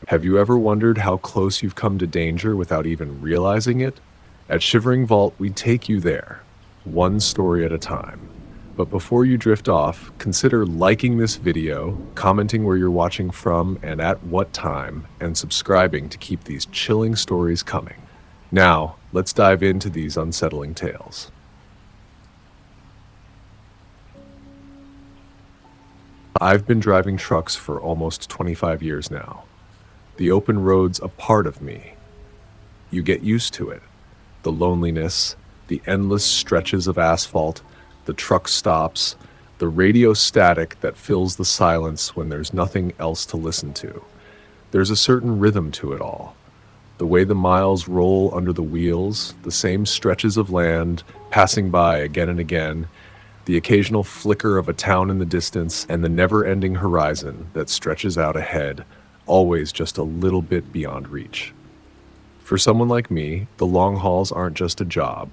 Have you ever wondered how close you've come to danger without even realizing it? At Shivering Vault, we take you there, one story at a time. But before you drift off, consider liking this video, commenting where you're watching from and at what time, and subscribing to keep these chilling stories coming. Now, let's dive into these unsettling tales. I've been driving trucks for almost 25 years now. The open road's a part of me. You get used to it. The loneliness, the endless stretches of asphalt, the truck stops, the radio static that fills the silence when there's nothing else to listen to. There's a certain rhythm to it all. The way the miles roll under the wheels, the same stretches of land passing by again and again, the occasional flicker of a town in the distance, and the never-ending horizon that stretches out ahead, always just a little bit beyond reach. For someone like me, the long hauls aren't just a job.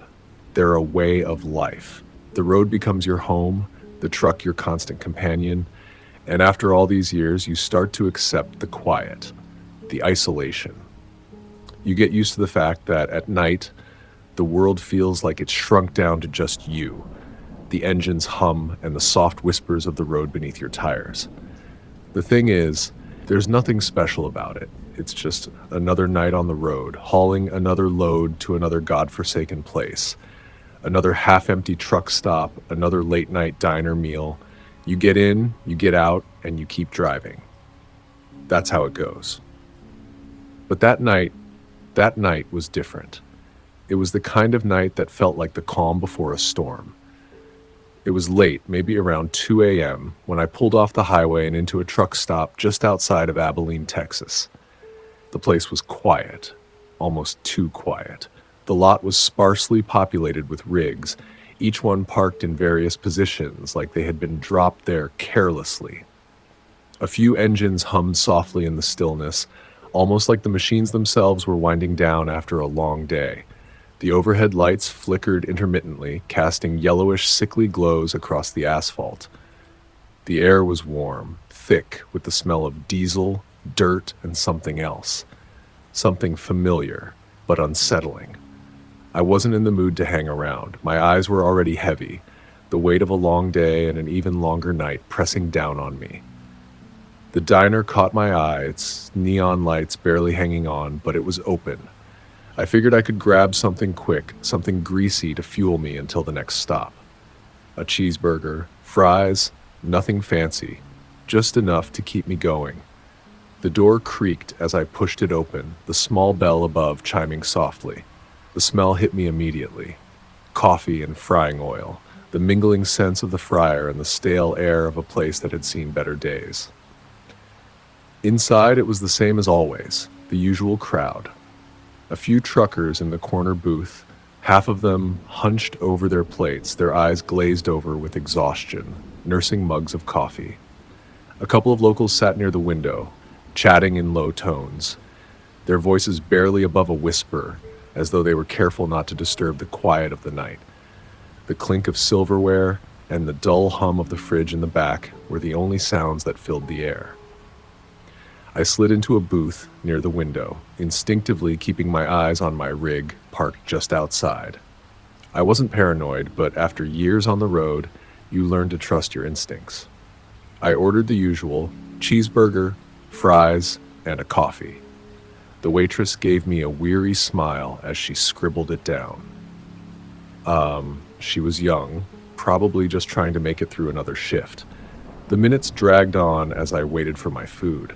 They're a way of life. The road becomes your home, the truck your constant companion, and after all these years, you start to accept the quiet, the isolation. You get used to the fact that at night, the world feels like it's shrunk down to just you, the engine's hum and the soft whispers of the road beneath your tires. The thing is, there's nothing special about it. It's just another night on the road, hauling another load to another godforsaken place. Another half-empty truck stop, another late-night diner meal. You get in, you get out, and you keep driving. That's how it goes. But that night was different. It was the kind of night that felt like the calm before a storm. It was late, maybe around 2 a.m., when I pulled off the highway and into a truck stop just outside of Abilene, Texas. The place was quiet, almost too quiet. The lot was sparsely populated with rigs, each one parked in various positions like they had been dropped there carelessly. A few engines hummed softly in the stillness, almost like the machines themselves were winding down after a long day. The overhead lights flickered intermittently, casting yellowish, sickly glows across the asphalt. The air was warm, thick, with the smell of diesel, dirt, and something else. Something familiar, but unsettling. I wasn't in the mood to hang around. My eyes were already heavy, the weight of a long day and an even longer night pressing down on me. The diner caught my eye, its neon lights barely hanging on, but it was open. I figured I could grab something quick, something greasy to fuel me until the next stop. A cheeseburger, fries, nothing fancy, just enough to keep me going. The door creaked as I pushed it open, the small bell above chiming softly. The smell hit me immediately. Coffee and frying oil, the mingling scents of the fryer and the stale air of a place that had seen better days. Inside, it was the same as always, the usual crowd. A few truckers in the corner booth, half of them hunched over their plates, their eyes glazed over with exhaustion, nursing mugs of coffee. A couple of locals sat near the window, chatting in low tones, their voices barely above a whisper, as though they were careful not to disturb the quiet of the night. The clink of silverware and the dull hum of the fridge in the back were the only sounds that filled the air. I slid into a booth near the window, instinctively keeping my eyes on my rig parked just outside. I wasn't paranoid, but after years on the road, you learn to trust your instincts. I ordered the usual, cheeseburger, fries, and a coffee. The waitress gave me a weary smile as she scribbled it down. She was young, probably just trying to make it through another shift. The minutes dragged on as I waited for my food.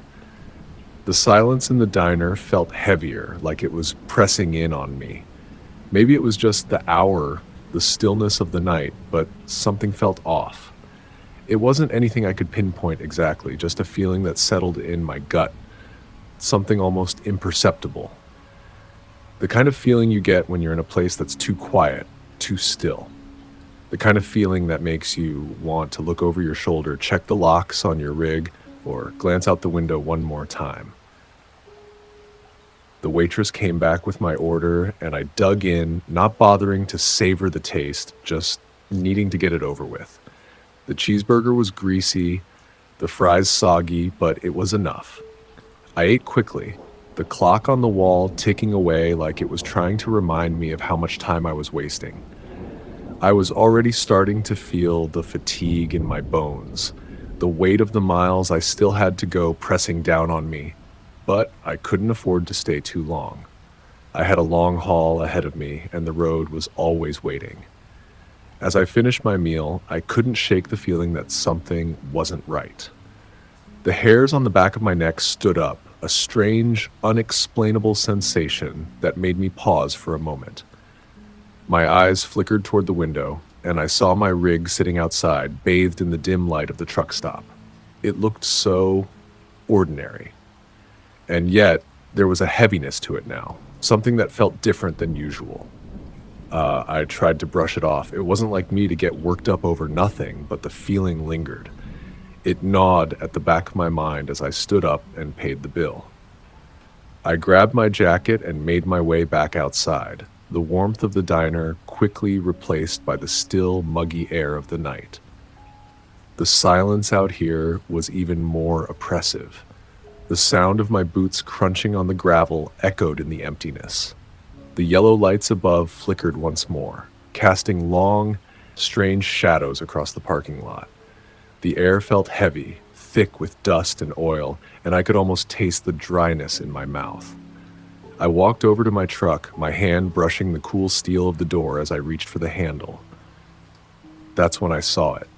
The silence in the diner felt heavier, like it was pressing in on me. Maybe it was just the hour, the stillness of the night, but something felt off. It wasn't anything I could pinpoint exactly, just a feeling that settled in my gut, something almost imperceptible. The kind of feeling you get when you're in a place that's too quiet, too still. The kind of feeling that makes you want to look over your shoulder, check the locks on your rig, or glance out the window one more time. The waitress came back with my order, and I dug in, not bothering to savor the taste, just needing to get it over with. The cheeseburger was greasy, the fries soggy, but it was enough. I ate quickly, the clock on the wall ticking away like it was trying to remind me of how much time I was wasting. I was already starting to feel the fatigue in my bones, the weight of the miles I still had to go pressing down on me, but I couldn't afford to stay too long. I had a long haul ahead of me, and the road was always waiting. As I finished my meal, I couldn't shake the feeling that something wasn't right. The hairs on the back of my neck stood up, a strange, unexplainable sensation that made me pause for a moment. My eyes flickered toward the window, and I saw my rig sitting outside, bathed in the dim light of the truck stop. It looked so ordinary. And yet, there was a heaviness to it now, something that felt different than usual. I tried to brush it off. It wasn't like me to get worked up over nothing, but the feeling lingered. It gnawed at the back of my mind as I stood up and paid the bill. I grabbed my jacket and made my way back outside, the warmth of the diner quickly replaced by the still, muggy air of the night. The silence out here was even more oppressive. The sound of my boots crunching on the gravel echoed in the emptiness. The yellow lights above flickered once more, casting long, strange shadows across the parking lot. The air felt heavy, thick with dust and oil, and I could almost taste the dryness in my mouth. I walked over to my truck, my hand brushing the cool steel of the door as I reached for the handle. That's when I saw it.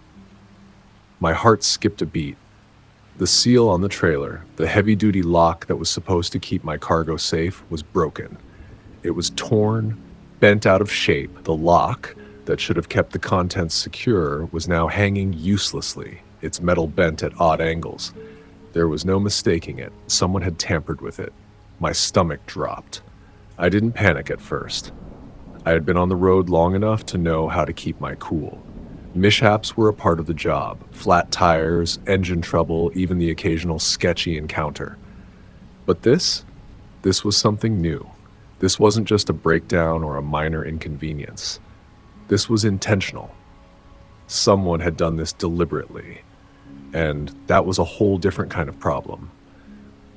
My heart skipped a beat. The seal on the trailer, the heavy-duty lock that was supposed to keep my cargo safe, was broken. It was torn, bent out of shape. The lock that should have kept the contents secure was now hanging uselessly, its metal bent at odd angles. There was no mistaking it. Someone had tampered with it. My stomach dropped. I didn't panic at first. I had been on the road long enough to know how to keep my cool. Mishaps were a part of the job. Flat tires, engine trouble, even the occasional sketchy encounter. But this was something new. This wasn't just a breakdown or a minor inconvenience. This was intentional. Someone had done this deliberately, and that was a whole different kind of problem.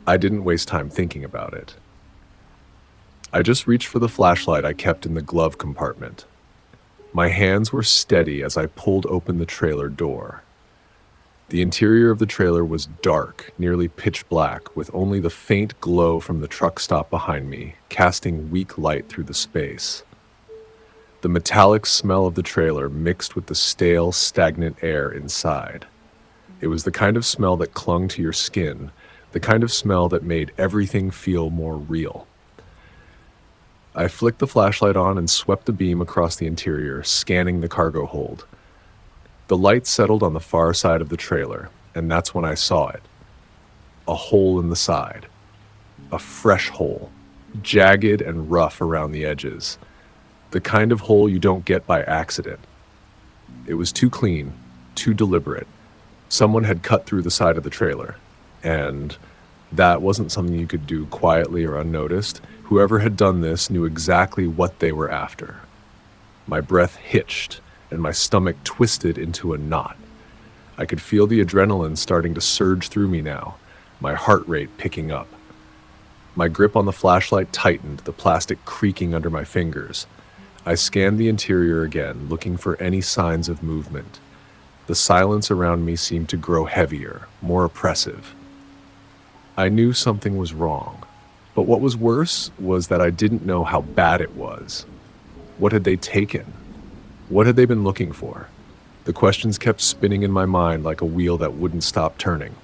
I didn't waste time thinking about it. I just reached for the flashlight I kept in the glove compartment. My hands were steady as I pulled open the trailer door. The interior of the trailer was dark, nearly pitch black, with only the faint glow from the truck stop behind me, casting weak light through the space. The metallic smell of the trailer mixed with the stale, stagnant air inside. It was the kind of smell that clung to your skin, the kind of smell that made everything feel more real. I flicked the flashlight on and swept the beam across the interior, scanning the cargo hold. The light settled on the far side of the trailer, and that's when I saw it. A hole in the side. A fresh hole, jagged and rough around the edges. The kind of hole you don't get by accident. It was too clean, too deliberate. Someone had cut through the side of the trailer, and that wasn't something you could do quietly or unnoticed. Whoever had done this knew exactly what they were after. My breath hitched, and my stomach twisted into a knot. I could feel the adrenaline starting to surge through me now, my heart rate picking up. My grip on the flashlight tightened, the plastic creaking under my fingers. I scanned the interior again, looking for any signs of movement. The silence around me seemed to grow heavier, more oppressive. I knew something was wrong, but what was worse was that I didn't know how bad it was. What had they taken? What had they been looking for? The questions kept spinning in my mind like a wheel that wouldn't stop turning.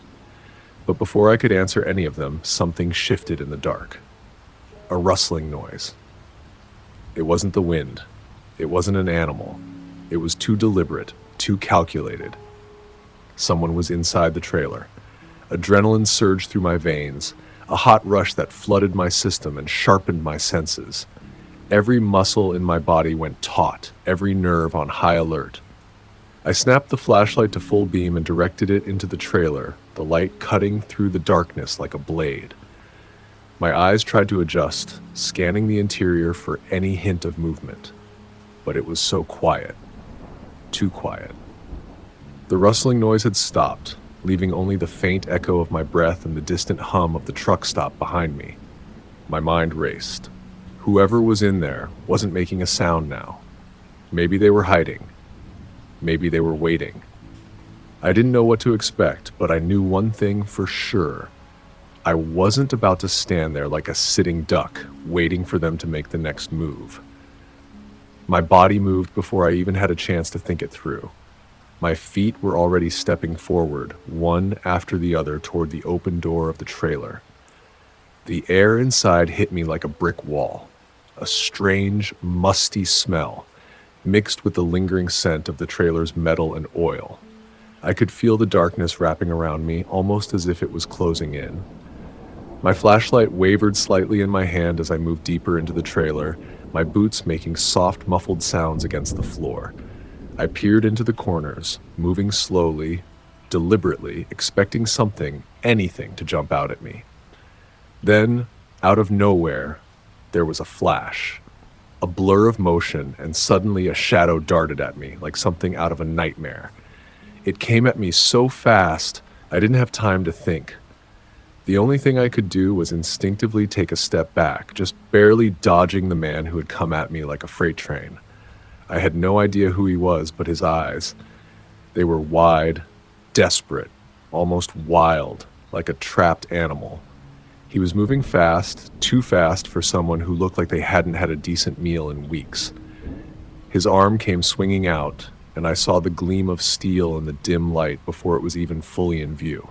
But before I could answer any of them, something shifted in the dark. A rustling noise. It wasn't the wind. It wasn't an animal. It was too deliberate, too calculated. Someone was inside the trailer. Adrenaline surged through my veins, a hot rush that flooded my system and sharpened my senses. Every muscle in my body went taut, every nerve on high alert. I snapped the flashlight to full beam and directed it into the trailer, the light cutting through the darkness like a blade. My eyes tried to adjust, scanning the interior for any hint of movement. But it was so quiet. Too quiet. The rustling noise had stopped, leaving only the faint echo of my breath and the distant hum of the truck stop behind me. My mind raced. Whoever was in there wasn't making a sound now. Maybe they were hiding. Maybe they were waiting. I didn't know what to expect, but I knew one thing for sure. I wasn't about to stand there like a sitting duck, waiting for them to make the next move. My body moved before I even had a chance to think it through. My feet were already stepping forward, one after the other, toward the open door of the trailer. The air inside hit me like a brick wall. A strange, musty smell, mixed with the lingering scent of the trailer's metal and oil. I could feel the darkness wrapping around me, almost as if it was closing in. My flashlight wavered slightly in my hand as I moved deeper into the trailer, my boots making soft, muffled sounds against the floor. I peered into the corners, moving slowly, deliberately, expecting something, anything, to jump out at me. Then, out of nowhere, there was a flash, a blur of motion, and suddenly a shadow darted at me like something out of a nightmare. It came at me so fast, I didn't have time to think. The only thing I could do was instinctively take a step back, just barely dodging the man who had come at me like a freight train. I had no idea who he was, but his eyes. They were wide, desperate, almost wild, like a trapped animal. He was moving fast, too fast for someone who looked like they hadn't had a decent meal in weeks. His arm came swinging out, and I saw the gleam of steel in the dim light before it was even fully in view.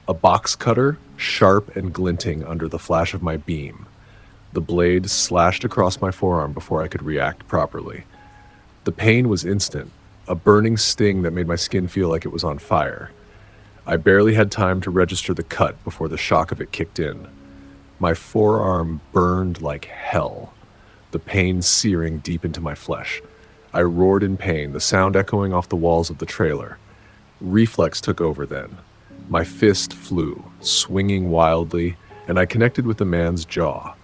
A box cutter, sharp and glinting under the flash of my beam. The blade slashed across my forearm before I could react properly. The pain was instant, a burning sting that made my skin feel like it was on fire. I barely had time to register the cut before the shock of it kicked in. My forearm burned like hell, the pain searing deep into my flesh. I roared in pain, the sound echoing off the walls of the trailer. Reflex took over then. My fist flew, swinging wildly, and I connected with the man's jaw.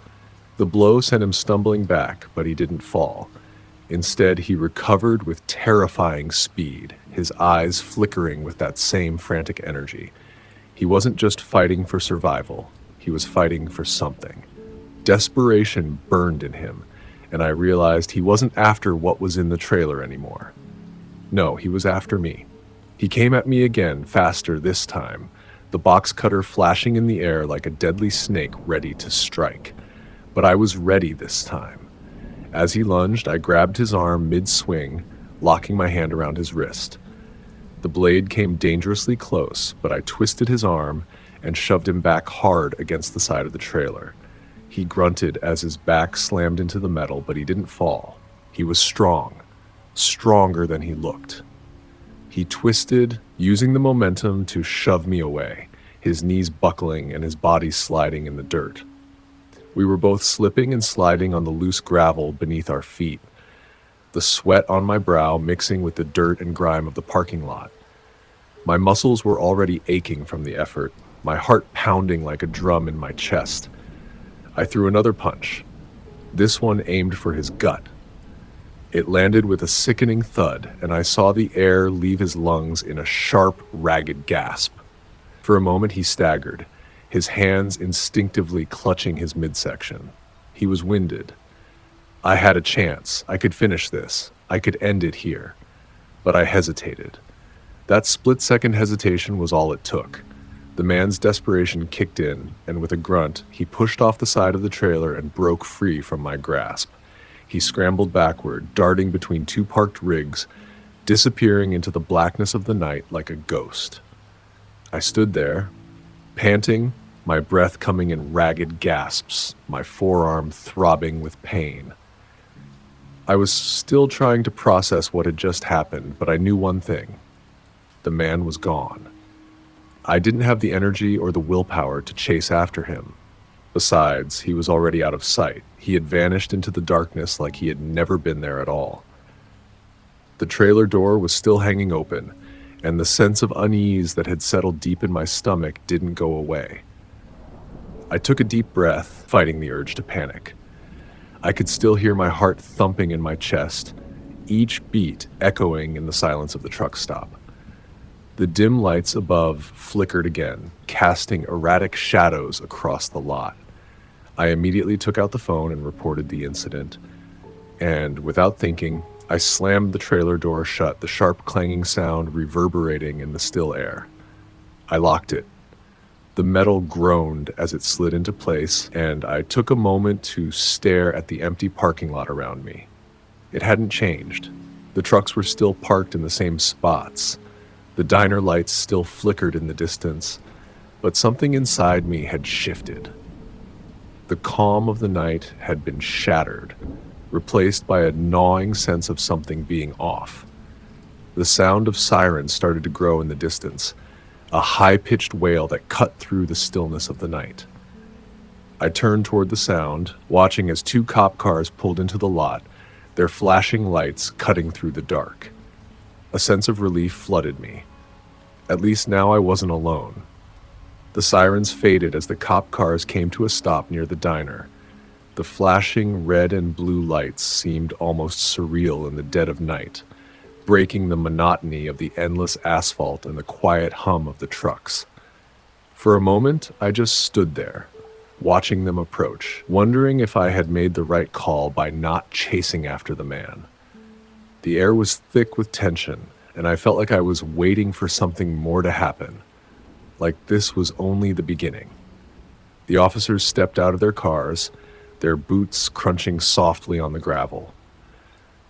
The blow sent him stumbling back, but he didn't fall. Instead, he recovered with terrifying speed, his eyes flickering with that same frantic energy. He wasn't just fighting for survival, he was fighting for something. Desperation burned in him, and I realized he wasn't after what was in the trailer anymore. No, he was after me. He came at me again, faster this time, the box cutter flashing in the air like a deadly snake ready to strike. But I was ready this time. As he lunged, I grabbed his arm mid-swing, locking my hand around his wrist. The blade came dangerously close, but I twisted his arm and shoved him back hard against the side of the trailer. He grunted as his back slammed into the metal, but he didn't fall. He was strong, stronger than he looked. He twisted, using the momentum to shove me away, his knees buckling and his body sliding in the dirt. We were both slipping and sliding on the loose gravel beneath our feet, the sweat on my brow mixing with the dirt and grime of the parking lot. My muscles were already aching from the effort, my heart pounding like a drum in my chest. I threw another punch, this one aimed for his gut. It landed with a sickening thud, and I saw the air leave his lungs in a sharp, ragged gasp. For a moment he staggered, his hands instinctively clutching his midsection. He was winded. I had a chance. I could finish this. I could end it here. But I hesitated. That split-second hesitation was all it took. The man's desperation kicked in, and with a grunt, he pushed off the side of the trailer and broke free from my grasp. He scrambled backward, darting between two parked rigs, disappearing into the blackness of the night like a ghost. I stood there, panting, my breath coming in ragged gasps, my forearm throbbing with pain. I was still trying to process what had just happened, but I knew one thing. The man was gone. I didn't have the energy or the willpower to chase after him. Besides, he was already out of sight. He had vanished into the darkness like he had never been there at all. The trailer door was still hanging open, and the sense of unease that had settled deep in my stomach didn't go away. I took a deep breath, fighting the urge to panic. I could still hear my heart thumping in my chest, each beat echoing in the silence of the truck stop. The dim lights above flickered again, casting erratic shadows across the lot. I immediately took out the phone and reported the incident, and without thinking, I slammed the trailer door shut, the sharp clanging sound reverberating in the still air. I locked it. The metal groaned as it slid into place, and I took a moment to stare at the empty parking lot around me. It hadn't changed. The trucks were still parked in the same spots. The diner lights still flickered in the distance, but something inside me had shifted. The calm of the night had been shattered, replaced by a gnawing sense of something being off. The sound of sirens started to grow in the distance, a high-pitched wail that cut through the stillness of the night. I turned toward the sound, watching as 2 cop cars pulled into the lot, their flashing lights cutting through the dark. A sense of relief flooded me. At least now I wasn't alone. The sirens faded as the cop cars came to a stop near the diner. The flashing red and blue lights seemed almost surreal in the dead of night, breaking the monotony of the endless asphalt and the quiet hum of the trucks. For a moment, I just stood there, watching them approach, wondering if I had made the right call by not chasing after the man. The air was thick with tension, and I felt like I was waiting for something more to happen, like this was only the beginning. The officers stepped out of their cars, their boots crunching softly on the gravel.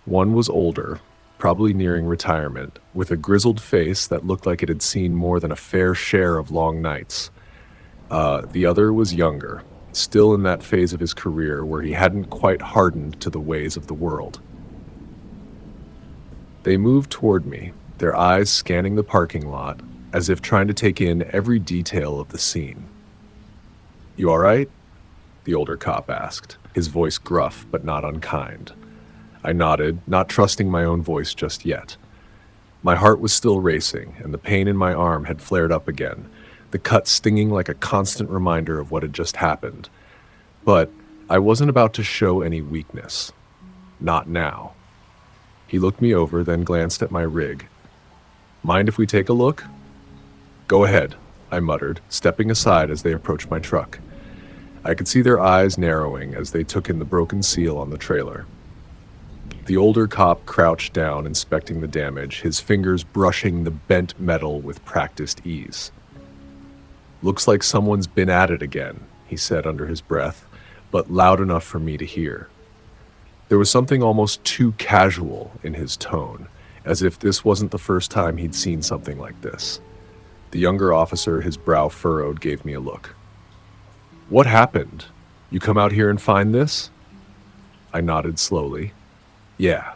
One was older, probably nearing retirement, with a grizzled face that looked like it had seen more than a fair share of long nights. The other was younger, still in that phase of his career where he hadn't quite hardened to the ways of the world. They moved toward me, their eyes scanning the parking lot, as if trying to take in every detail of the scene. "You all right?" the older cop asked, his voice gruff but not unkind. I nodded, not trusting my own voice just yet. My heart was still racing, and the pain in my arm had flared up again, the cut stinging like a constant reminder of what had just happened. But I wasn't about to show any weakness. Not now. He looked me over, then glanced at my rig. "Mind if we take a look?" "Go ahead," I muttered, stepping aside as they approached my truck. I could see their eyes narrowing as they took in the broken seal on the trailer. The older cop crouched down, inspecting the damage, his fingers brushing the bent metal with practiced ease. "Looks like someone's been at it again," he said under his breath, but loud enough for me to hear. There was something almost too casual in his tone, as if this wasn't the first time he'd seen something like this. The younger officer, his brow furrowed, gave me a look. "What happened? You come out here and find this?" I nodded slowly. "Yeah.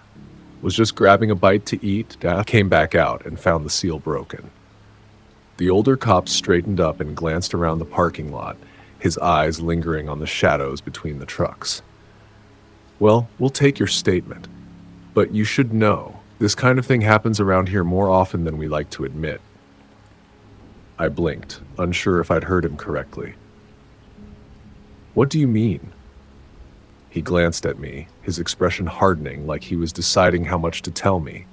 Was just grabbing a bite to eat, came back out and found the seal broken." The older cop straightened up and glanced around the parking lot, his eyes lingering on the shadows between the trucks. "Well, we'll take your statement. But you should know, this kind of thing happens around here more often than we like to admit." I blinked, unsure if I'd heard him correctly. "What do you mean?" He glanced at me, his expression hardening like he was deciding how much to tell me.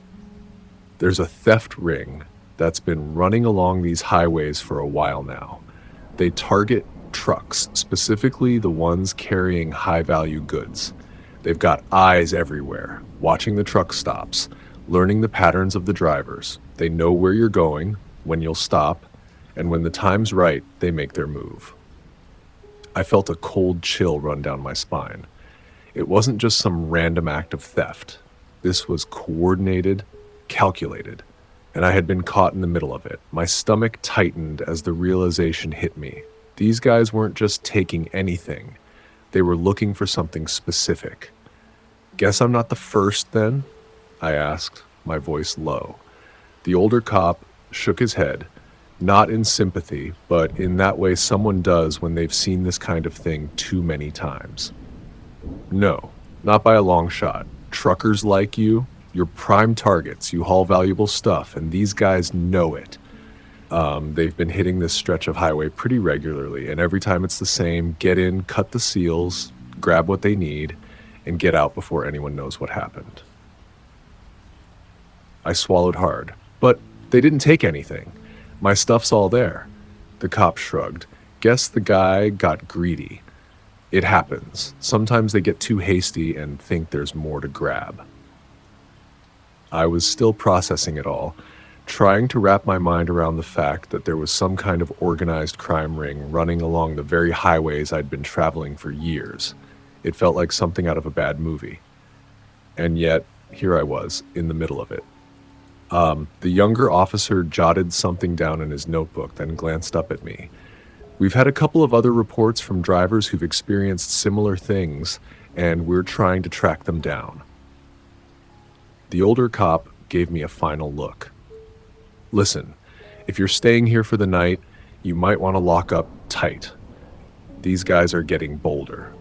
"There's a theft ring that's been running along these highways for a while now. They target trucks, specifically the ones carrying high-value goods. They've got eyes everywhere, watching the truck stops, learning the patterns of the drivers. They know where you're going, when you'll stop, and when the time's right, they make their move." I felt a cold chill run down my spine. It wasn't just some random act of theft. This was coordinated, calculated, and I had been caught in the middle of it. My stomach tightened as the realization hit me. These guys weren't just taking anything. They were looking for something specific. "Guess I'm not the first, then?" I asked, my voice low. The older cop shook his head, not in sympathy, but in that way someone does when they've seen this kind of thing too many times. "No, not by a long shot. Truckers like you, you're prime targets. You haul valuable stuff, and these guys know it. They've been hitting this stretch of highway pretty regularly, and every time it's the same: get in, cut the seals, grab what they need, and get out before anyone knows what happened." I swallowed hard. "But They didn't take anything. My stuff's all there. The cop shrugged. Guess the guy got greedy. It happens. Sometimes they get too hasty and think there's more to grab. I was still processing it all, trying to wrap my mind around the fact that there was some kind of organized crime ring running along the very highways I'd been traveling for years. It felt like something out of a bad movie. And yet, here I was, in the middle of it. The younger officer jotted something down in his notebook, then glanced up at me. We've had a couple of other reports from drivers who've experienced similar things, and we're trying to track them down. The older cop gave me a final look. Listen, if you're staying here for the night, you might want to lock up tight. These guys are getting bolder.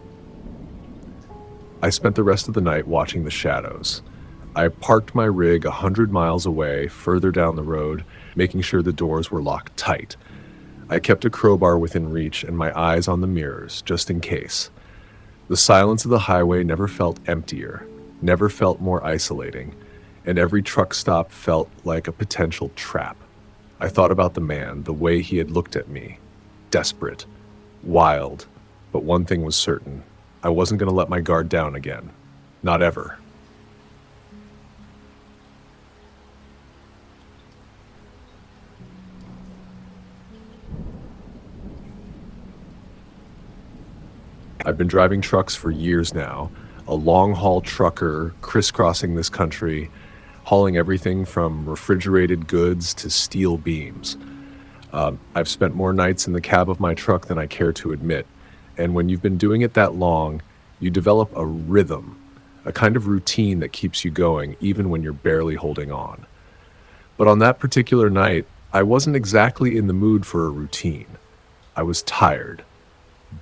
I spent the rest of the night watching the shadows. I parked my rig 100 miles away, further down the road, making sure the doors were locked tight. I kept a crowbar within reach and my eyes on the mirrors, just in case. The silence of the highway never felt emptier, never felt more isolating, and every truck stop felt like a potential trap. I thought about the man, the way he had looked at me. Desperate, wild, but one thing was certain. I wasn't going to let my guard down again. Not ever. I've been driving trucks for years now, a long-haul trucker crisscrossing this country, hauling everything from refrigerated goods to steel beams. I've spent more nights in the cab of my truck than I care to admit, and when you've been doing it that long, you develop a rhythm, a kind of routine that keeps you going even when you're barely holding on. But on that particular night, I wasn't exactly in the mood for a routine. I was tired,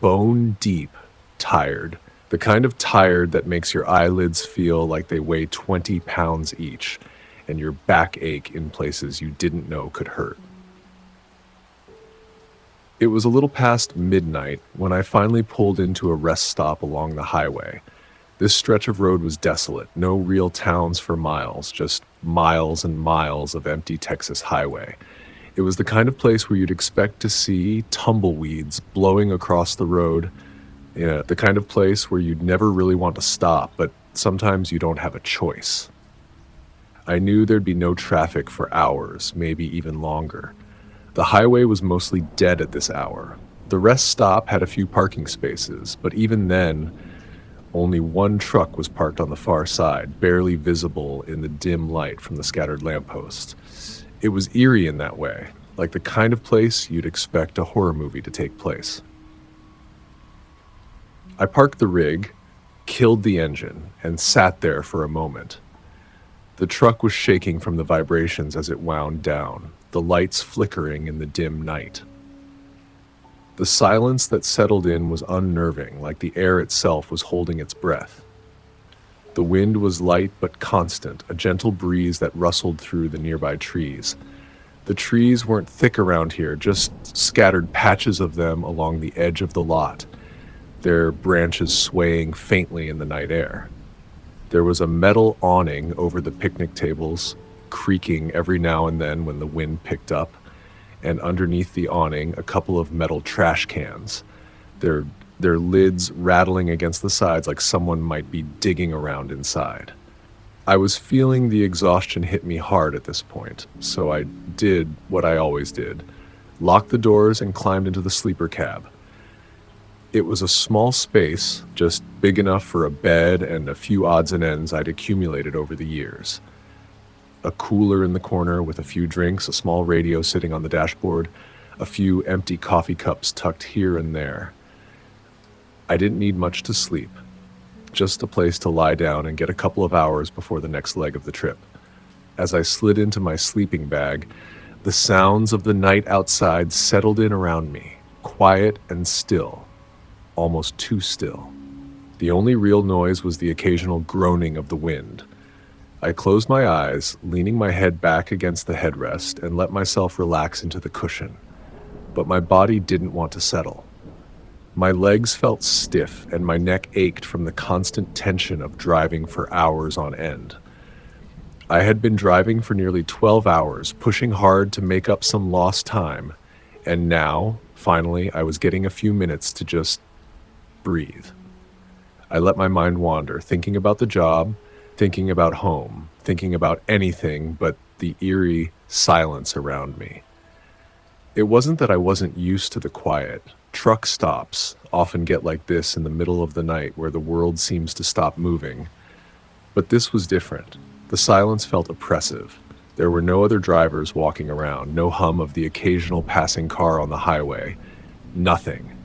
bone deep tired, the kind of tired that makes your eyelids feel like they weigh 20 pounds each, and your back ache in places you didn't know could hurt. It was a little past midnight when I finally pulled into a rest stop along the highway. This stretch of road was desolate, no real towns for miles, just miles and miles of empty Texas highway. It was the kind of place where you'd expect to see tumbleweeds blowing across the road, the kind of place where you'd never really want to stop, but sometimes you don't have a choice. I knew there'd be no traffic for hours, maybe even longer. The highway was mostly dead at this hour. The rest stop had a few parking spaces, but even then, only one truck was parked on the far side, barely visible in the dim light from the scattered lampposts. It was eerie in that way, like the kind of place you'd expect a horror movie to take place. I parked the rig, killed the engine, and sat there for a moment. The truck was shaking from the vibrations as it wound down, the lights flickering in the dim night. The silence that settled in was unnerving, like the air itself was holding its breath. The wind was light but constant, a gentle breeze that rustled through the nearby trees. The trees weren't thick around here, just scattered patches of them along the edge of the lot, their branches swaying faintly in the night air. There was a metal awning over the picnic tables, creaking every now and then when the wind picked up, and underneath the awning, a couple of metal trash cans, their lids rattling against the sides like someone might be digging around inside. I was feeling the exhaustion hit me hard at this point, so I did what I always did, locked the doors and climbed into the sleeper cab. It was a small space, just big enough for a bed and a few odds and ends I'd accumulated over the years. A cooler in the corner with a few drinks, a small radio sitting on the dashboard, a few empty coffee cups tucked here and there. I didn't need much to sleep, just a place to lie down and get a couple of hours before the next leg of the trip. As I slid into my sleeping bag, the sounds of the night outside settled in around me, quiet and still. Almost too still. The only real noise was the occasional groaning of the wind. I closed my eyes, leaning my head back against the headrest, and let myself relax into the cushion. But my body didn't want to settle. My legs felt stiff, and my neck ached from the constant tension of driving for hours on end. I had been driving for nearly 12 hours, pushing hard to make up some lost time, and now, finally, I was getting a few minutes to just breathe. I let my mind wander, thinking about the job, thinking about home, thinking about anything but the eerie silence around me. It wasn't that I wasn't used to the quiet. Truck stops often get like this in the middle of the night where the world seems to stop moving. But this was different. The silence felt oppressive. There were no other drivers walking around, no hum of the occasional passing car on the highway. Nothing.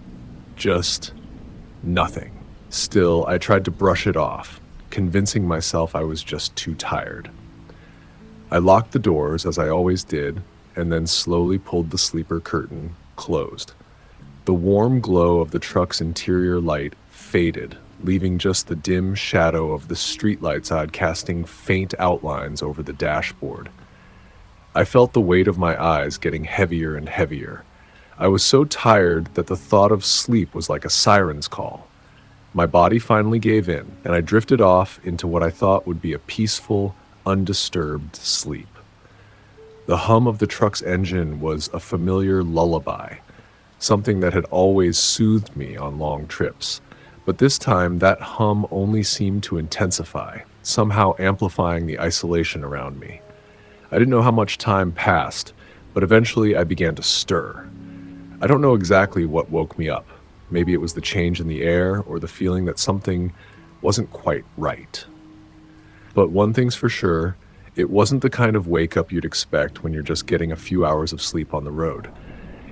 Just nothing. Still, I tried to brush it off, convincing myself I was just too tired. I locked the doors, as I always did, and then slowly pulled the sleeper curtain closed. The warm glow of the truck's interior light faded, leaving just the dim shadow of the streetlights casting faint outlines over the dashboard. I felt the weight of my eyes getting heavier and heavier. I was so tired that the thought of sleep was like a siren's call. My body finally gave in, and I drifted off into what I thought would be a peaceful, undisturbed sleep. The hum of the truck's engine was a familiar lullaby, something that had always soothed me on long trips. But this time, that hum only seemed to intensify, somehow amplifying the isolation around me. I didn't know how much time passed, but eventually I began to stir. I don't know exactly what woke me up. Maybe it was the change in the air or the feeling that something wasn't quite right. But one thing's for sure, it wasn't the kind of wake-up you'd expect when you're just getting a few hours of sleep on the road.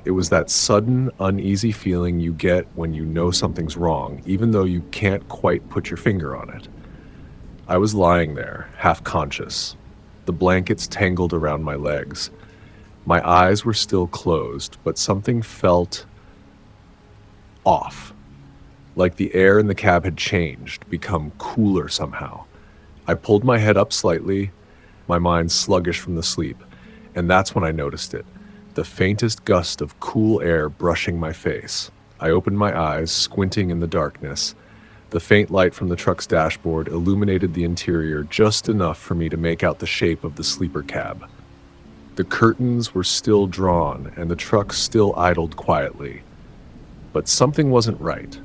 It was that sudden, uneasy feeling you get when you know something's wrong, even though you can't quite put your finger on it. I was lying there, half conscious, the blankets tangled around my legs. My eyes were still closed, but something felt off, like the air in the cab had changed, become cooler somehow. I pulled my head up slightly, my mind sluggish from the sleep, and that's when I noticed it. The faintest gust of cool air brushing my face. I opened my eyes, squinting in the darkness. The faint light from the truck's dashboard illuminated the interior just enough for me to make out the shape of the sleeper cab. The curtains were still drawn, and the truck still idled quietly. But something wasn't right.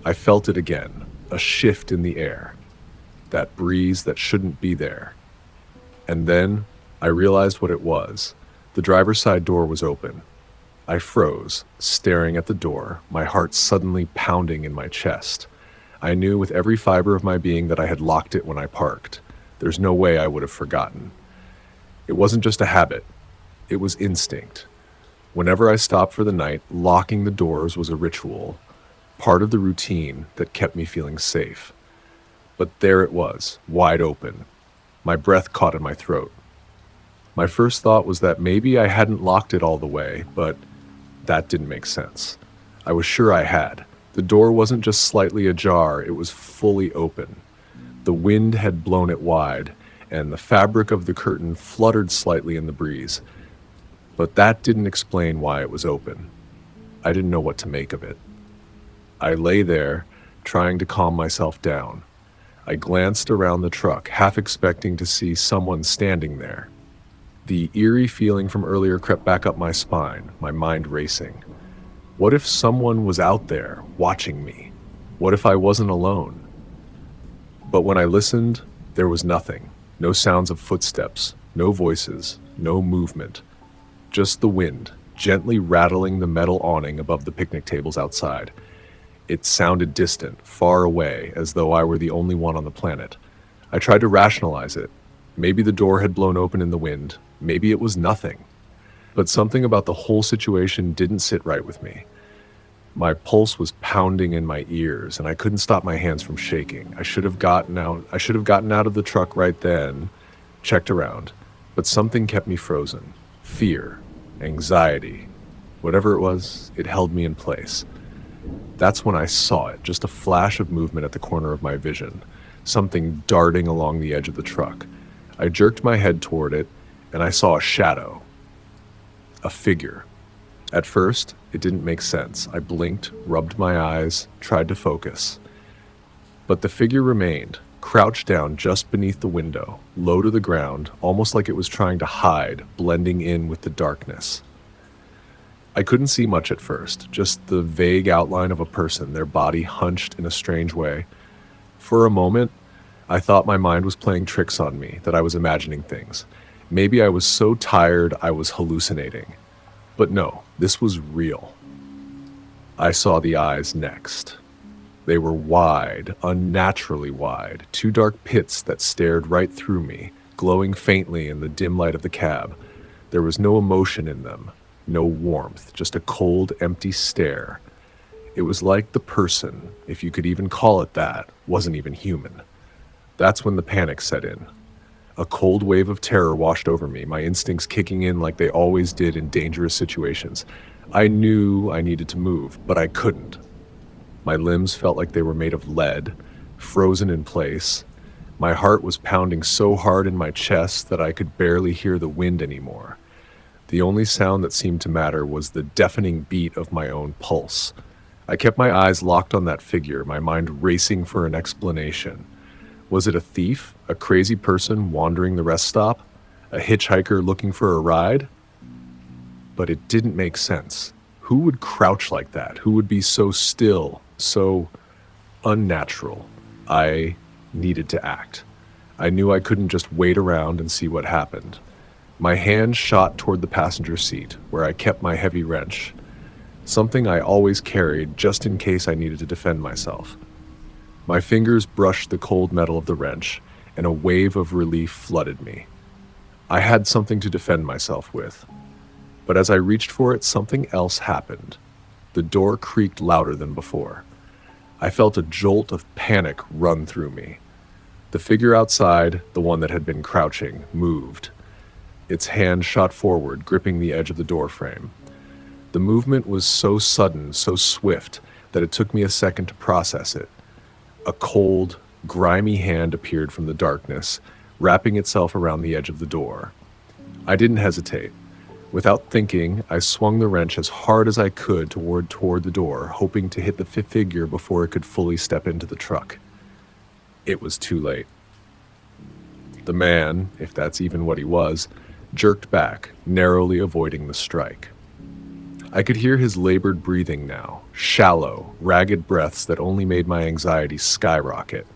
I felt it again, a shift in the air. That breeze that shouldn't be there. And then I realized what it was. The driver's side door was open. I froze, staring at the door, my heart suddenly pounding in my chest. I knew with every fiber of my being that I had locked it when I parked. There's no way I would have forgotten. It wasn't just a habit. It was instinct. Whenever I stopped for the night, locking the doors was a ritual, part of the routine that kept me feeling safe. But there it was, wide open. My breath caught in my throat. My first thought was that maybe I hadn't locked it all the way, but that didn't make sense. I was sure I had. The door wasn't just slightly ajar, it was fully open. The wind had blown it wide, and the fabric of the curtain fluttered slightly in the breeze. But that didn't explain why it was open. I didn't know what to make of it. I lay there, trying to calm myself down. I glanced around the truck, half expecting to see someone standing there. The eerie feeling from earlier crept back up my spine, my mind racing. What if someone was out there, watching me? What if I wasn't alone? But when I listened, there was nothing. No sounds of footsteps, no voices, no movement. Just the wind, gently rattling the metal awning above the picnic tables outside. It sounded distant, far away, as though I were the only one on the planet. I tried to rationalize it. Maybe the door had blown open in the wind. Maybe it was nothing. But something about the whole situation didn't sit right with me. My pulse was pounding in my ears, and I couldn't stop my hands from shaking. I should have gotten out of the truck right then, checked around. But something kept me frozen. Fear, anxiety, whatever it was, it held me in place. That's when I saw it, just a flash of movement at the corner of my vision, something darting along the edge of the truck. I jerked my head toward it, and I saw a shadow, a figure. At first, it didn't make sense. I blinked, rubbed my eyes, tried to focus. But the figure remained, crouched down just beneath the window, low to the ground, almost like it was trying to hide, blending in with the darkness. I couldn't see much at first, just the vague outline of a person, their body hunched in a strange way. For a moment, I thought my mind was playing tricks on me, that I was imagining things. Maybe I was so tired I was hallucinating. But no, this was real. I saw the eyes next. They were wide, unnaturally wide, two dark pits that stared right through me, glowing faintly in the dim light of the cab. There was no emotion in them, no warmth, just a cold, empty stare. It was like the person, if you could even call it that, wasn't even human. That's when the panic set in. A cold wave of terror washed over me, my instincts kicking in like they always did in dangerous situations. I knew I needed to move, but I couldn't. My limbs felt like they were made of lead, frozen in place. My heart was pounding so hard in my chest that I could barely hear the wind anymore. The only sound that seemed to matter was the deafening beat of my own pulse. I kept my eyes locked on that figure, my mind racing for an explanation. Was it a thief, a crazy person wandering the rest stop, a hitchhiker looking for a ride? But it didn't make sense. Who would crouch like that? Who would be so still, so unnatural? I needed to act. I knew I couldn't just wait around and see what happened. My hand shot toward the passenger seat, where I kept my heavy wrench, something I always carried just in case I needed to defend myself. My fingers brushed the cold metal of the wrench, and a wave of relief flooded me. I had something to defend myself with. But as I reached for it, something else happened. The door creaked louder than before. I felt a jolt of panic run through me. The figure outside, the one that had been crouching, moved. Its hand shot forward, gripping the edge of the door frame. The movement was so sudden, so swift, that it took me a second to process it. A cold, grimy hand appeared from the darkness, wrapping itself around the edge of the door. I didn't hesitate. Without thinking, I swung the wrench as hard as I could toward the door, hoping to hit the figure before it could fully step into the truck. It was too late. The man, if that's even what he was, jerked back, narrowly avoiding the strike. I could hear his labored breathing now, shallow, ragged breaths that only made my anxiety skyrocket.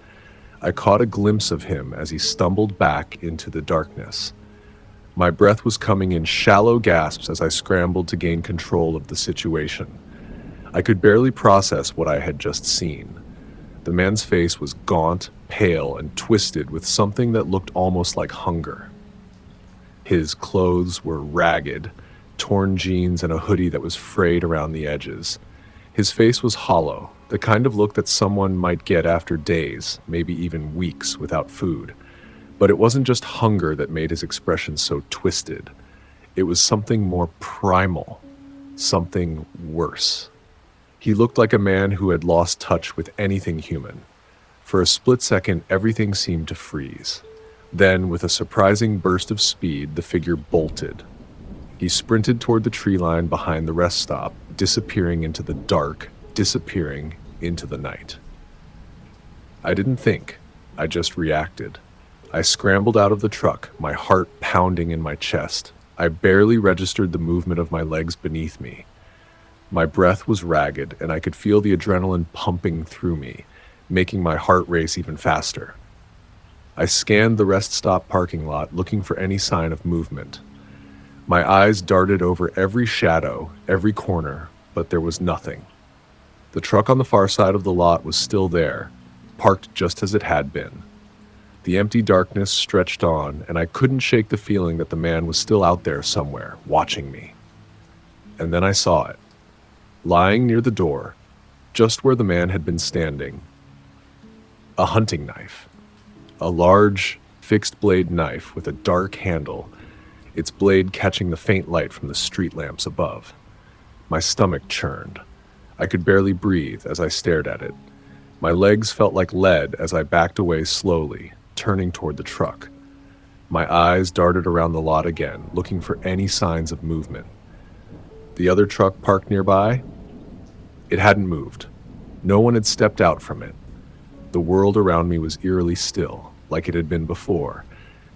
I caught a glimpse of him as he stumbled back into the darkness. My breath was coming in shallow gasps as I scrambled to gain control of the situation. I could barely process what I had just seen. The man's face was gaunt, pale, and twisted with something that looked almost like hunger. His clothes were ragged, torn jeans and a hoodie that was frayed around the edges. His face was hollow, the kind of look that someone might get after days, maybe even weeks, without food. But it wasn't just hunger that made his expression so twisted. It was something more primal, something worse. He looked like a man who had lost touch with anything human. For a split second, everything seemed to freeze. Then, with a surprising burst of speed, the figure bolted. He sprinted toward the tree line behind the rest stop, disappearing into the dark, disappearing into the night. I didn't think. I just reacted. I scrambled out of the truck, my heart pounding in my chest. I barely registered the movement of my legs beneath me. My breath was ragged, and I could feel the adrenaline pumping through me, making my heart race even faster. I scanned the rest stop parking lot, looking for any sign of movement. My eyes darted over every shadow, every corner, but there was nothing. The truck on the far side of the lot was still there, parked just as it had been. The empty darkness stretched on, and I couldn't shake the feeling that the man was still out there somewhere, watching me. And then I saw it. Lying near the door, just where the man had been standing. A hunting knife. A large, fixed-blade knife with a dark handle, its blade catching the faint light from the street lamps above. My stomach churned. I could barely breathe as I stared at it. My legs felt like lead as I backed away slowly, turning toward the truck. My eyes darted around the lot again, looking for any signs of movement. The other truck parked nearby? It hadn't moved. No one had stepped out from it. The world around me was eerily still, like it had been before,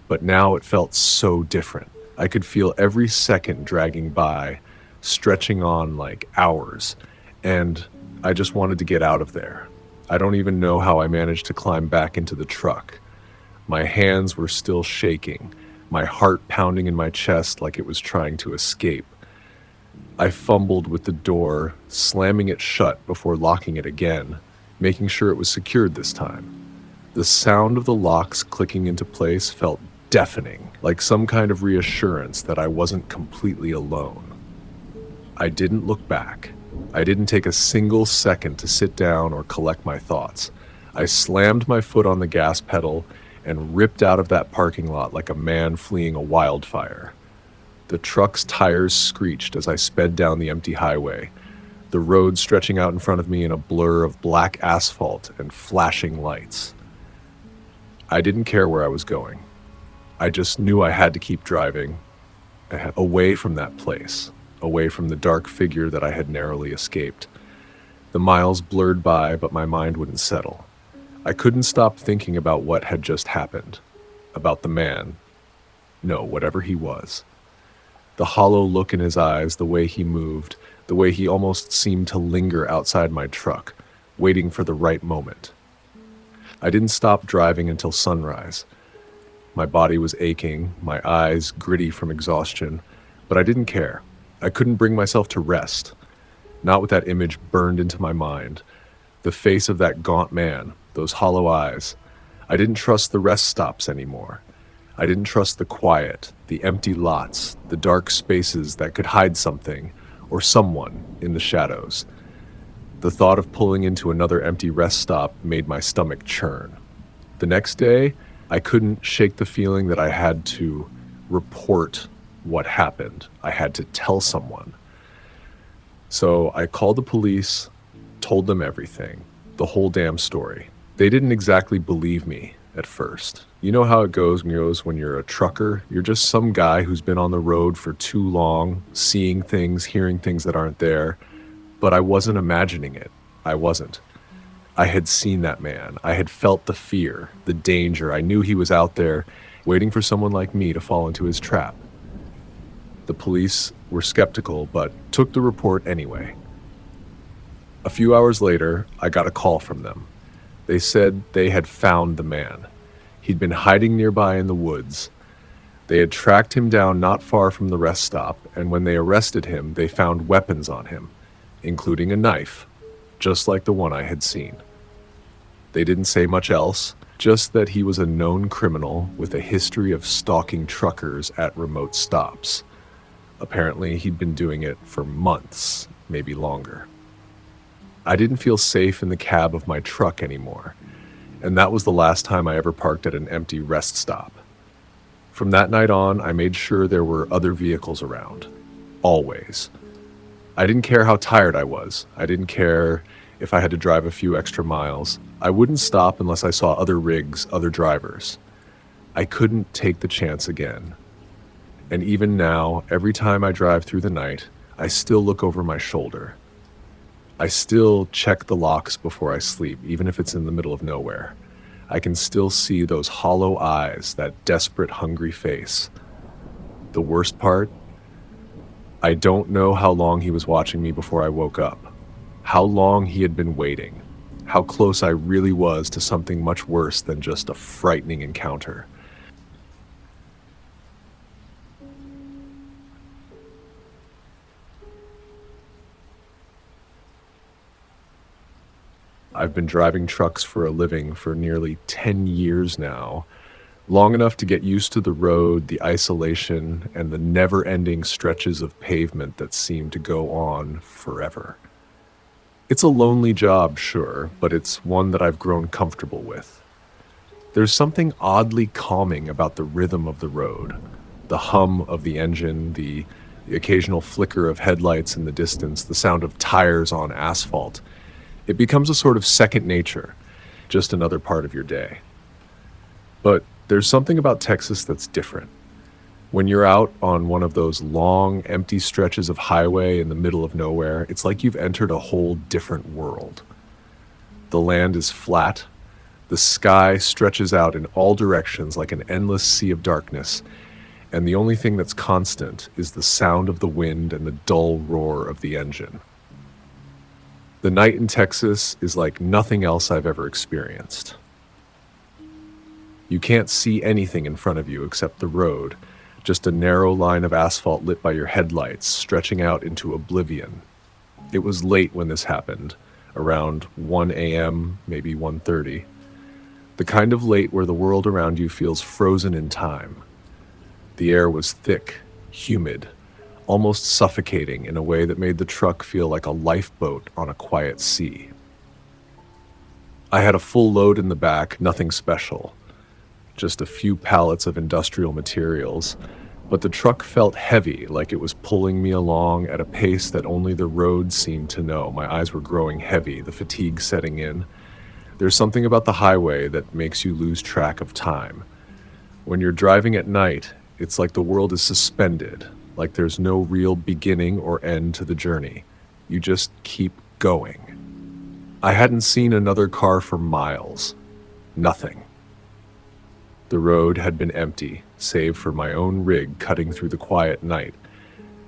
but now it felt so different. I could feel every second dragging by, stretching on like hours, and I just wanted to get out of there. I don't even know how I managed to climb back into the truck. My hands were still shaking, my heart pounding in my chest like it was trying to escape. I fumbled with the door, slamming it shut before locking it again, making sure it was secured this time. The sound of the locks clicking into place felt deafening, like some kind of reassurance that I wasn't completely alone. I didn't look back. I didn't take a single second to sit down or collect my thoughts. I slammed my foot on the gas pedal and ripped out of that parking lot like a man fleeing a wildfire. The truck's tires screeched as I sped down the empty highway, the road stretching out in front of me in a blur of black asphalt and flashing lights. I didn't care where I was going. I just knew I had to keep driving away from that place, away from the dark figure that I had narrowly escaped. The miles blurred by, but my mind wouldn't settle. I couldn't stop thinking about what had just happened, about the man. No, whatever he was. The hollow look in his eyes, the way he moved, the way he almost seemed to linger outside my truck, waiting for the right moment. I didn't stop driving until sunrise. My body was aching, my eyes gritty from exhaustion, but I didn't care. I couldn't bring myself to rest, not with that image burned into my mind. The face of that gaunt man, those hollow eyes. I didn't trust the rest stops anymore. I didn't trust the quiet, the empty lots, the dark spaces that could hide something or someone in the shadows. The thought of pulling into another empty rest stop made my stomach churn. The next day, I couldn't shake the feeling that I had to report what happened. I had to tell someone. So I called the police, told them everything, the whole damn story. They didn't exactly believe me at first. You know how it goes when you're a trucker? You're just some guy who's been on the road for too long, seeing things, hearing things that aren't there. But I wasn't imagining it. I wasn't. I had seen that man. I had felt the fear, the danger. I knew he was out there waiting for someone like me to fall into his trap. The police were skeptical, but took the report anyway. A few hours later, I got a call from them. They said they had found the man. He'd been hiding nearby in the woods. They had tracked him down not far from the rest stop, and when they arrested him, they found weapons on him, including a knife, just like the one I had seen. They didn't say much else, just that he was a known criminal with a history of stalking truckers at remote stops. Apparently, he'd been doing it for months, maybe longer. I didn't feel safe in the cab of my truck anymore, and that was the last time I ever parked at an empty rest stop. From that night on, I made sure there were other vehicles around. Always. I didn't care how tired I was. I didn't care if I had to drive a few extra miles. I wouldn't stop unless I saw other rigs, other drivers. I couldn't take the chance again. And even now, every time I drive through the night, I still look over my shoulder. I still check the locks before I sleep, even if it's in the middle of nowhere. I can still see those hollow eyes, that desperate, hungry face. The worst part? I don't know how long he was watching me before I woke up. How long he had been waiting. How close I really was to something much worse than just a frightening encounter. I've been driving trucks for a living for nearly 10 years now, long enough to get used to the road, the isolation, and the never-ending stretches of pavement that seem to go on forever. It's a lonely job, sure, but it's one that I've grown comfortable with. There's something oddly calming about the rhythm of the road, the hum of the engine, the occasional flicker of headlights in the distance, the sound of tires on asphalt. It becomes a sort of second nature, just another part of your day. But there's something about Texas that's different. When you're out on one of those long, empty stretches of highway in the middle of nowhere, it's like you've entered a whole different world. The land is flat, The sky stretches out in all directions like an endless sea of darkness, and the only thing that's constant is the sound of the wind and the dull roar of the engine. The night in Texas is like nothing else I've ever experienced. You can't see anything in front of you except the road, just a narrow line of asphalt lit by your headlights stretching out into oblivion. It was late when this happened, around 1 a.m., maybe 1:30. The kind of late where the world around you feels frozen in time. The air was thick, humid, almost suffocating in a way that made the truck feel like a lifeboat on a quiet sea. I had a full load in the back, nothing special, just a few pallets of industrial materials, but the truck felt heavy, like it was pulling me along at a pace that only the road seemed to know. My eyes were growing heavy, the fatigue setting in. There's something about the highway that makes you lose track of time. When you're driving at night, it's like the world is suspended, like there's no real beginning or end to the journey. You just keep going. I hadn't seen another car for miles. Nothing. The road had been empty, save for my own rig cutting through the quiet night.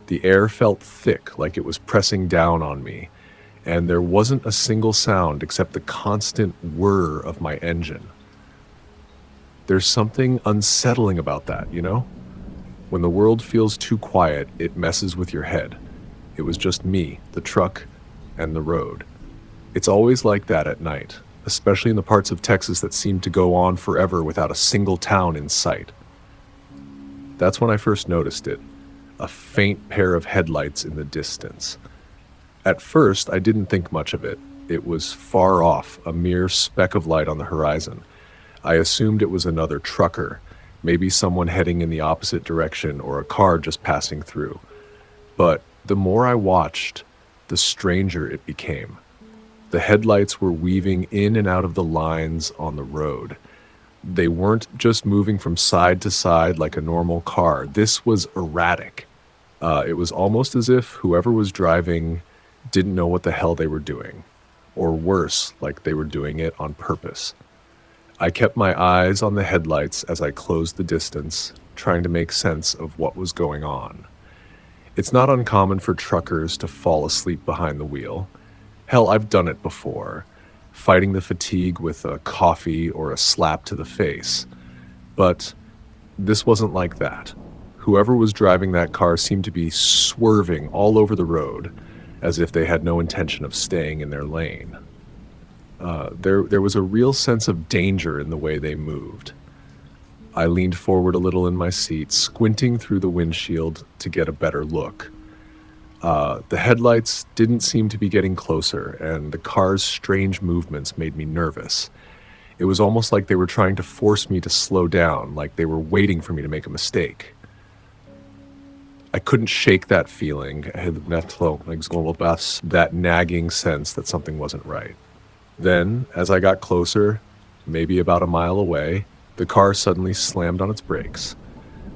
The air felt thick, like it was pressing down on me, and there wasn't a single sound except the constant whir of my engine. There's something unsettling about that, you know? When the world feels too quiet, it messes with your head. It was just me, the truck, and the road. It's always like that at night, especially in the parts of Texas that seem to go on forever without a single town in sight. That's when I first noticed it, a faint pair of headlights in the distance. At first, I didn't think much of it. It was far off, a mere speck of light on the horizon. I assumed it was another trucker, maybe someone heading in the opposite direction or a car just passing through. But the more I watched, the stranger it became. The headlights were weaving in and out of the lines on the road. They weren't just moving from side to side like a normal car. This was erratic. It was almost as if whoever was driving didn't know what the hell they were doing, or worse, like they were doing it on purpose. I kept my eyes on the headlights as I closed the distance, trying to make sense of what was going on. It's not uncommon for truckers to fall asleep behind the wheel. Hell, I've done it before, fighting the fatigue with a coffee or a slap to the face. But this wasn't like that. Whoever was driving that car seemed to be swerving all over the road, as if they had no intention of staying in their lane. There was a real sense of danger in the way they moved. I leaned forward a little in my seat, squinting through the windshield to get a better look. The headlights didn't seem to be getting closer, and the car's strange movements made me nervous. It was almost like they were trying to force me to slow down, like they were waiting for me to make a mistake. I couldn't shake that feeling, that nagging sense that something wasn't right. Then, as I got closer, maybe about a mile away, the car suddenly slammed on its brakes.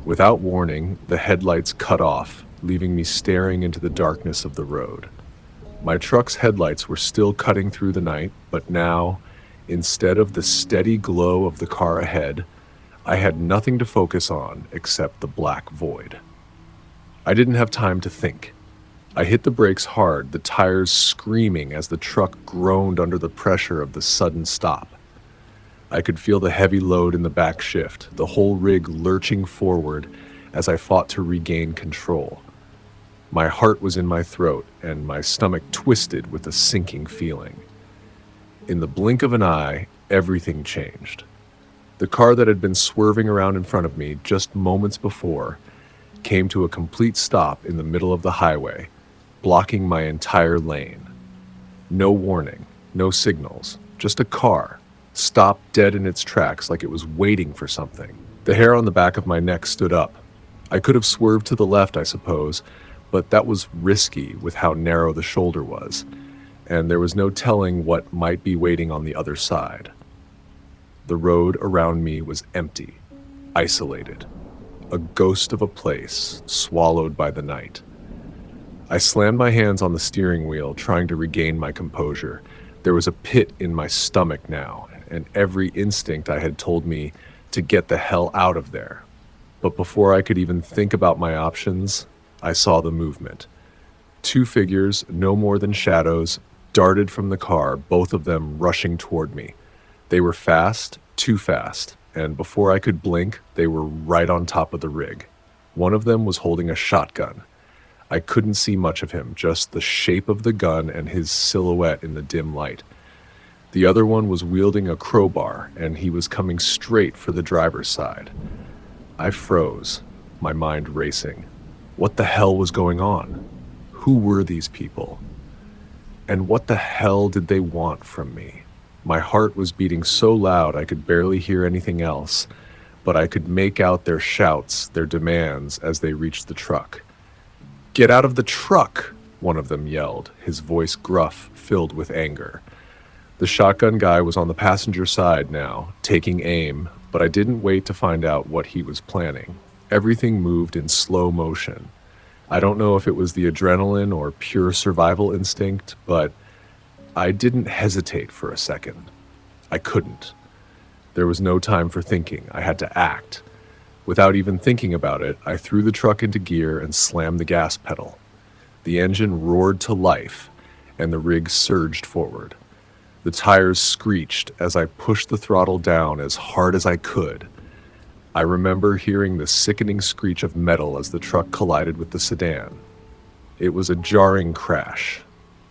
Without warning, the headlights cut off, leaving me staring into the darkness of the road. My truck's headlights were still cutting through the night, but now, instead of the steady glow of the car ahead, I had nothing to focus on except the black void. I didn't have time to think. I hit the brakes hard, the tires screaming as the truck groaned under the pressure of the sudden stop. I could feel the heavy load in the back shift, the whole rig lurching forward as I fought to regain control. My heart was in my throat, and my stomach twisted with a sinking feeling. In the blink of an eye, everything changed. The car that had been swerving around in front of me just moments before came to a complete stop in the middle of the highway, blocking my entire lane. No warning, no signals, just a car, stopped dead in its tracks like it was waiting for something. The hair on the back of my neck stood up. I could have swerved to the left, I suppose, but that was risky with how narrow the shoulder was, and there was no telling what might be waiting on the other side. The road around me was empty, isolated, a ghost of a place swallowed by the night. I slammed my hands on the steering wheel, trying to regain my composure, There was a pit in my stomach now, and every instinct I had told me to get the hell out of there. But before I could even think about my options, I saw the movement. Two figures, no more than shadows, darted from the car, both of them rushing toward me. They were fast, too fast, and before I could blink, they were right on top of the rig. One of them was holding a shotgun. I couldn't see much of him, just the shape of the gun and his silhouette in the dim light. The other one was wielding a crowbar, and he was coming straight for the driver's side. I froze, my mind racing. What the hell was going on? Who were these people? And what the hell did they want from me? My heart was beating so loud I could barely hear anything else, but I could make out their shouts, their demands, as they reached the truck. "Get out of the truck!" one of them yelled, his voice gruff, filled with anger. The shotgun guy was on the passenger side now, taking aim, but I didn't wait to find out what he was planning. Everything moved in slow motion. I don't know if it was the adrenaline or pure survival instinct, but I didn't hesitate for a second. I couldn't. There was no time for thinking. I had to act. Without even thinking about it, I threw the truck into gear and slammed the gas pedal. The engine roared to life, and the rig surged forward. The tires screeched as I pushed the throttle down as hard as I could. I remember hearing the sickening screech of metal as the truck collided with the sedan. It was a jarring crash,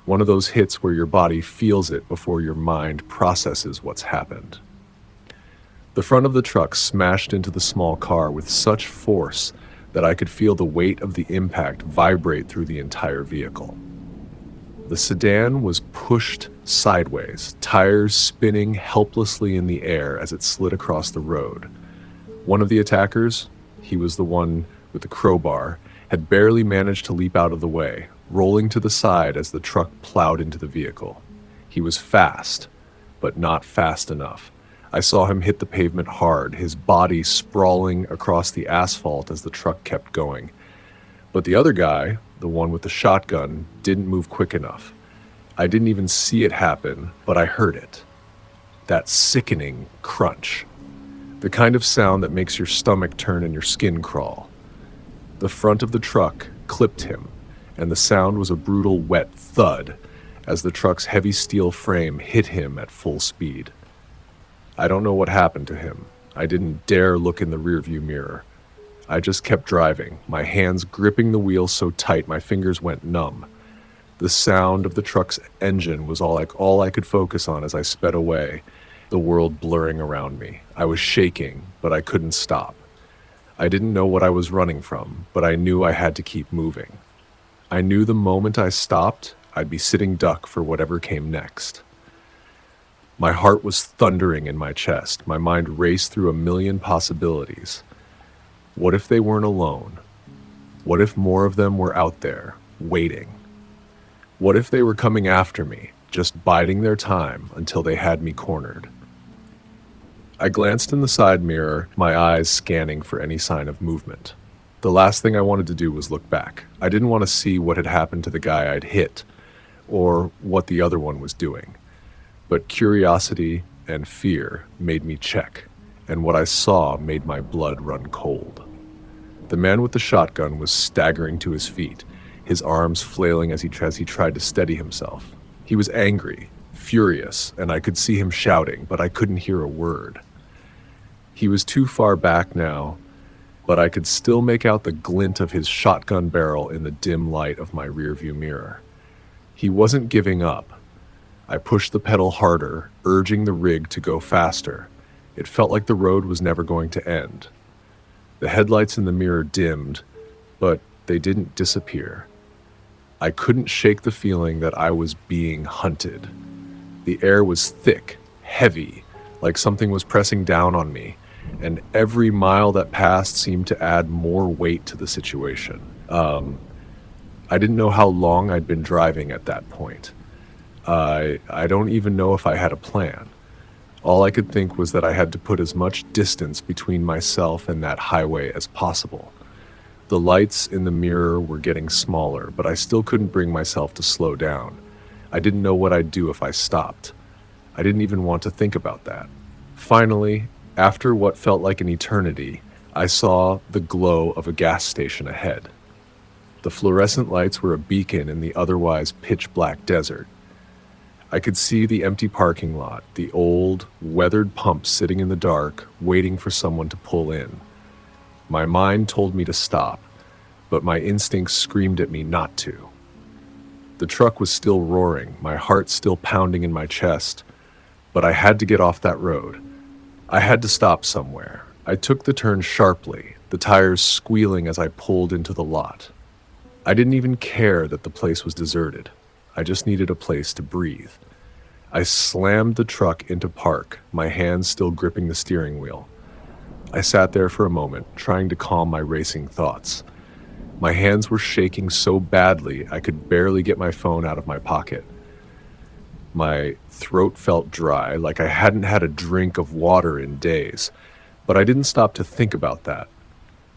one of those hits where your body feels it before your mind processes what's happened. The front of the truck smashed into the small car with such force that I could feel the weight of the impact vibrate through the entire vehicle. The sedan was pushed sideways, tires spinning helplessly in the air as it slid across the road. One of the attackers, he was the one with the crowbar, had barely managed to leap out of the way, rolling to the side as the truck plowed into the vehicle. He was fast, but not fast enough. I saw him hit the pavement hard, his body sprawling across the asphalt as the truck kept going. But the other guy, the one with the shotgun, didn't move quick enough. I didn't even see it happen, but I heard it. That sickening crunch. The kind of sound that makes your stomach turn and your skin crawl. The front of the truck clipped him, and the sound was a brutal wet thud as the truck's heavy steel frame hit him at full speed. I don't know what happened to him. I didn't dare look in the rearview mirror. I just kept driving, my hands gripping the wheel so tight my fingers went numb. The sound of the truck's engine was all I could focus on as I sped away, the world blurring around me. I was shaking, but I couldn't stop. I didn't know what I was running from, but I knew I had to keep moving. I knew the moment I stopped, I'd be sitting duck for whatever came next. My heart was thundering in my chest. My mind raced through a million possibilities. What if they weren't alone? What if more of them were out there, waiting? What if they were coming after me, just biding their time until they had me cornered? I glanced in the side mirror, my eyes scanning for any sign of movement. The last thing I wanted to do was look back. I didn't want to see what had happened to the guy I'd hit, or what the other one was doing. But curiosity and fear made me check, and what I saw made my blood run cold. The man with the shotgun was staggering to his feet, his arms flailing as he tried to steady himself. He was angry, furious, and I could see him shouting, but I couldn't hear a word. He was too far back now, but I could still make out the glint of his shotgun barrel in the dim light of my rearview mirror. He wasn't giving up. I pushed the pedal harder, urging the rig to go faster. It felt like the road was never going to end. The headlights in the mirror dimmed, but they didn't disappear. I couldn't shake the feeling that I was being hunted. The air was thick, heavy, like something was pressing down on me, and every mile that passed seemed to add more weight to the situation. I didn't know how long I'd been driving at that point. I don't even know if I had a plan. All I could think was that I had to put as much distance between myself and that highway as possible. The lights in the mirror were getting smaller, but I still couldn't bring myself to slow down. I didn't know what I'd do if I stopped. I didn't even want to think about that. Finally, after what felt like an eternity, I saw the glow of a gas station ahead. The fluorescent lights were a beacon in the otherwise pitch-black desert. I could see the empty parking lot, the old, weathered pump sitting in the dark, waiting for someone to pull in. My mind told me to stop, but my instincts screamed at me not to. The truck was still roaring, my heart still pounding in my chest, but I had to get off that road. I had to stop somewhere. I took the turn sharply, the tires squealing as I pulled into the lot. I didn't even care that the place was deserted. I just needed a place to breathe. I slammed the truck into park, my hands still gripping the steering wheel. I sat there for a moment, trying to calm my racing thoughts. My hands were shaking so badly I could barely get my phone out of my pocket. My throat felt dry, like I hadn't had a drink of water in days, but I didn't stop to think about that.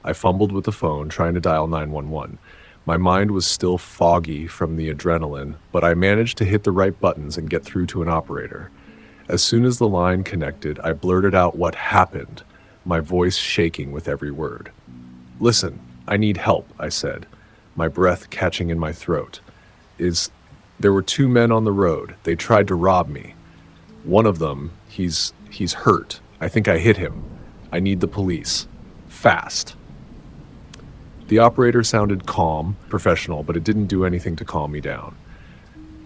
I fumbled with the phone, trying to dial 911. My mind was still foggy from the adrenaline, but I managed to hit the right buttons and get through to an operator. As soon as the line connected, I blurted out what happened, my voice shaking with every word. "Listen, I need help," I said, my breath catching in my throat. There were two men on the road. They tried to rob me. One of them, he's hurt. I think I hit him. I need the police. Fast." The operator sounded calm, professional, but it didn't do anything to calm me down.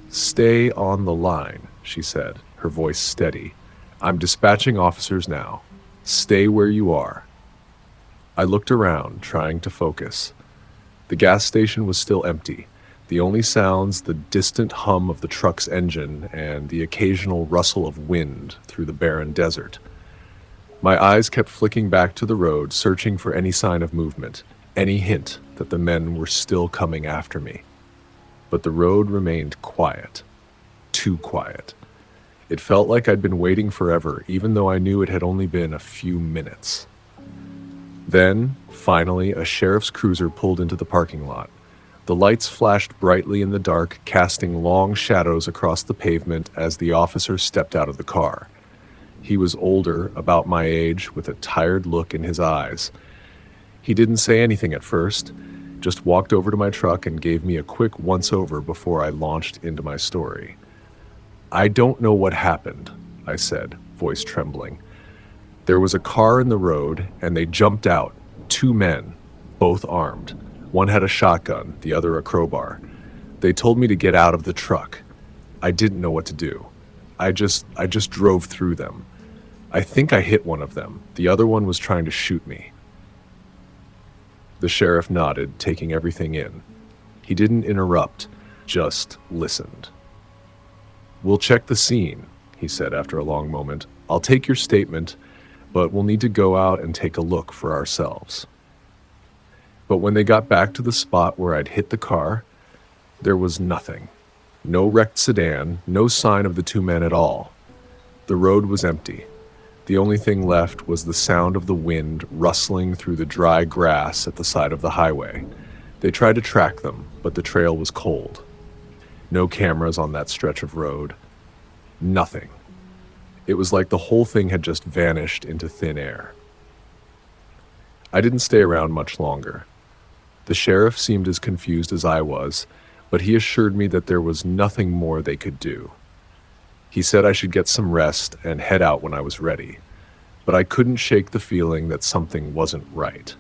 "Stay on the line," she said, her voice steady. "I'm dispatching officers now. Stay where you are." I looked around, trying to focus. The gas station was still empty. The only sounds, the distant hum of the truck's engine and the occasional rustle of wind through the barren desert. My eyes kept flicking back to the road, searching for any sign of movement, any hint that the men were still coming after me. But the road remained quiet. Too quiet. It felt like I'd been waiting forever, even though I knew it had only been a few minutes. Then, finally, a sheriff's cruiser pulled into the parking lot. The lights flashed brightly in the dark, casting long shadows across the pavement as the officer stepped out of the car. He was older, about my age, with a tired look in his eyes. He didn't say anything at first, just walked over to my truck and gave me a quick once-over before I launched into my story. "I don't know what happened," I said, voice trembling. "There was a car in the road, and they jumped out. Two men, both armed. One had a shotgun, the other a crowbar. They told me to get out of the truck. I didn't know what to do. I just drove through them. I think I hit one of them. The other one was trying to shoot me." The sheriff nodded, taking everything in. He didn't interrupt, just listened. "We'll check the scene," he said after a long moment. "I'll take your statement, but we'll need to go out and take a look for ourselves." But when they got back to the spot where I'd hit the car, there was nothing. No wrecked sedan, no sign of the two men at all. The road was empty. The only thing left was the sound of the wind rustling through the dry grass at the side of the highway. They tried to track them, but the trail was cold. No cameras on that stretch of road. Nothing. It was like the whole thing had just vanished into thin air. I didn't stay around much longer. The sheriff seemed as confused as I was, but he assured me that there was nothing more they could do. He said I should get some rest and head out when I was ready, but I couldn't shake the feeling that something wasn't right.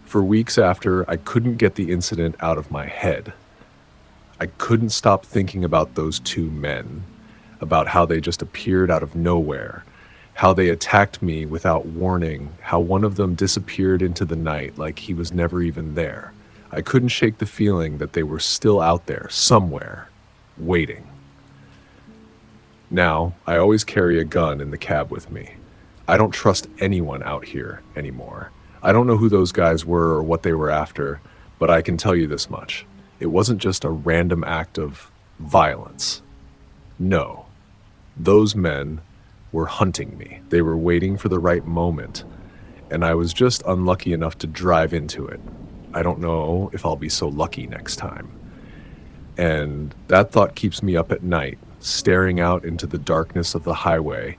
For weeks after, I couldn't get the incident out of my head. I couldn't stop thinking about those two men, about how they just appeared out of nowhere, how they attacked me without warning, how one of them disappeared into the night like he was never even there. I couldn't shake the feeling that they were still out there, somewhere, waiting. Now, I always carry a gun in the cab with me. I don't trust anyone out here anymore. I don't know who those guys were or what they were after, but I can tell you this much. It wasn't just a random act of violence. No. Those men were hunting me. They were waiting for the right moment, and I was just unlucky enough to drive into it. I don't know if I'll be so lucky next time. And that thought keeps me up at night, staring out into the darkness of the highway,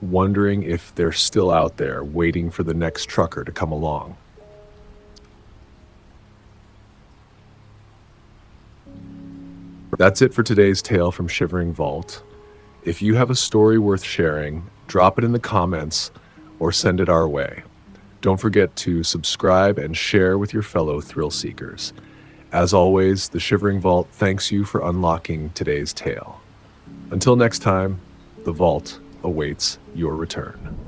wondering if they're still out there waiting for the next trucker to come along. That's it for today's tale from Shivering Vault. If you have a story worth sharing, drop it in the comments or send it our way. Don't forget to subscribe and share with your fellow thrill seekers. As always, the Shivering Vault thanks you for unlocking today's tale. Until next time, the vault awaits your return.